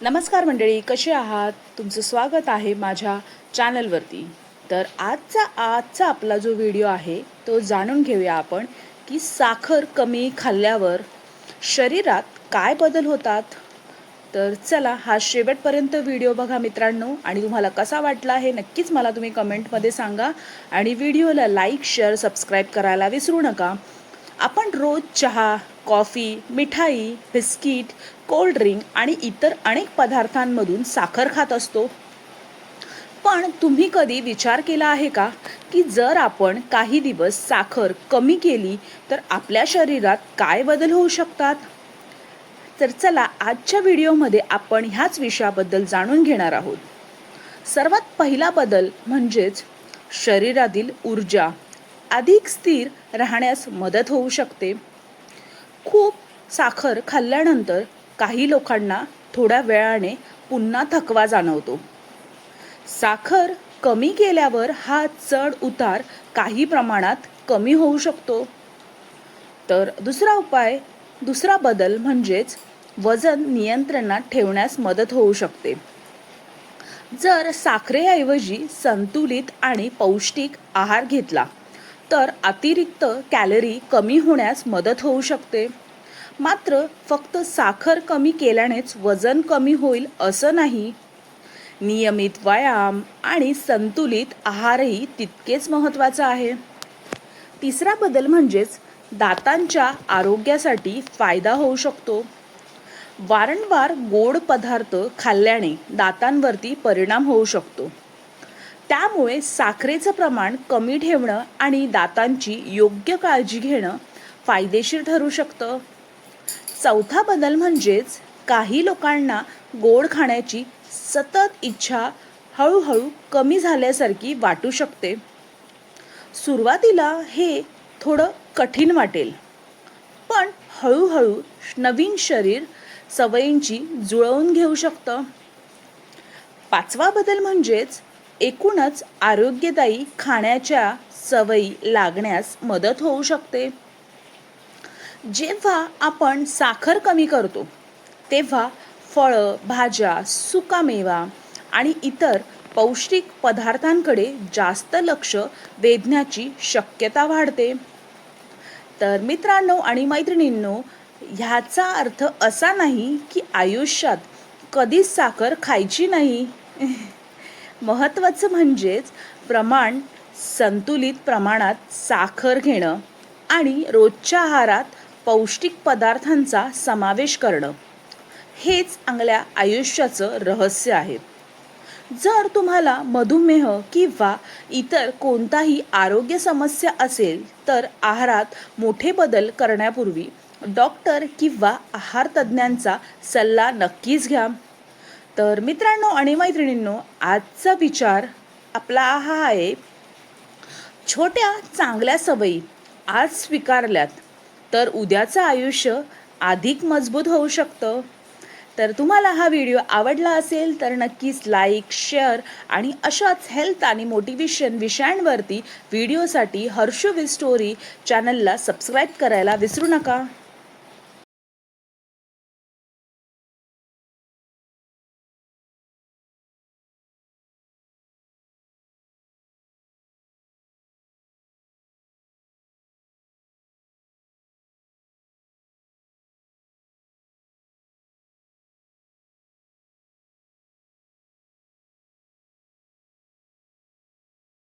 नमस्कार मंडळी, कसे आहात? तुमचं स्वागत आहे माझ्या चॅनलवरती. तर आजचा आपला जो व्हिडिओ आहे तो जाणून घेऊया आपण की साखर कमी खाल्ल्यावर शरीरात काय बदल होतात. तर चला हा शेवटपर्यंत व्हिडिओ बघा मित्रांनो, आणि तुम्हाला कसा वाटला हे नक्कीच मला तुम्ही कमेंटमध्ये सांगा. आणि व्हिडिओला लाईक, शेअर, सबस्क्राईब करायला विसरू नका. आपण रोज चहा, कॉफी, मिठाई, बिस्किट, कोल्ड ड्रिंक आणि इतर अनेक पदार्थांमधून साखर खात असतो. पण तुम्ही कधी विचार केला आहे का की जर आपण काही दिवस साखर कमी केली तर आपल्या शरीरात काय बदल होऊ शकतात? तर चला आजच्या व्हिडिओमध्ये आपण ह्याच विषयाबद्दल जाणून घेणार आहोत. सर्वात पहिला बदल म्हणजेच शरीरातील ऊर्जा अधिक स्थिर राहण्यास मदत होऊ शकते. खूप साखर खाल्ल्यानंतर काही लोकांना थोड्या वेळाने पुन्हा थकवा जाणवतो. साखर कमी केल्यावर हा चढ उतार काही प्रमाणात कमी होऊ शकतो. तर दुसरा बदल म्हणजेच वजन नियंत्रणात ठेवण्यास मदत होऊ शकते. जर साखरेऐवजी संतुलित आणि पौष्टिक आहार घेतला तर अतिरिक्त कॅलरी कमी होण्यास मदत होऊ शकते. मात्र फक्त साखर कमी केल्यानेच वजन कमी होईल असं नाही. नियमित व्यायाम आणि संतुलित आहारही तितकेच महत्त्वाचा आहे. तिसरा बदल म्हणजेच दातांच्या आरोग्यासाठी फायदा होऊ शकतो. वारंवार गोड पदार्थ खाल्ल्याने दातांवरती परिणाम होऊ शकतो. त्यामुळे साखरेचं प्रमाण कमी ठेवणं आणि दातांची योग्य काळजी घेणं फायदेशीर ठरू शकतं. चौथा बदल म्हणजेच काही लोकांना गोड खाण्याची सतत इच्छा हळूहळू कमी झाल्यासारखी वाटू शकते. सुरुवातीला हे थोडं कठीण वाटेल, पण हळूहळू नवीन शरीर सवयींची जुळवून घेऊ शकतं. पाचवा बदल म्हणजेच एकूणच आरोग्यदायी खाण्याच्या सवयी लागण्यास मदत होऊ शकते. जेव्हा आपण साखर कमी करतो तेव्हा फळं, भाज्या, सुकामेवा आणि इतर पौष्टिक पदार्थांकडे जास्त लक्ष वेधण्याची शक्यता वाढते. तर मित्रांनो आणि मैत्रिणींनो, ह्याचा अर्थ असा नाही की आयुष्यात कधीच साखर खायची नाही. महत्त्वाचं म्हणजेच संतुलित प्रमाणात साखर घेणं आणि रोजच्या आहारात पौष्टिक पदार्थांचा समावेश करणं हेच चांगल्या आयुष्याचं रहस्य आहे. जर तुम्हाला मधुमेह किंवा इतर कोणताही आरोग्य समस्या असेल तर आहारात मोठे बदल करण्यापूर्वी डॉक्टर किंवा आहार तज्ज्ञांचा सल्ला नक्कीच घ्या. तर मित्रांनो आणि मैत्रिणींनो, आजचा विचार आपला हा आहे, छोट्या चांगल्या सवयी आज स्वीकारल्यात तर उद्याचं आयुष्य अधिक मजबूत होऊ शकतं. तर तुम्हाला हा व्हिडिओ आवडला असेल तर नक्कीच लाईक, शेअर आणि अशाच हेल्थ आणि मोटिवेशन विषयांवरती व्हिडिओसाठी हर्षू स्टोरी चॅनलला सबस्क्राईब करायला विसरू नका.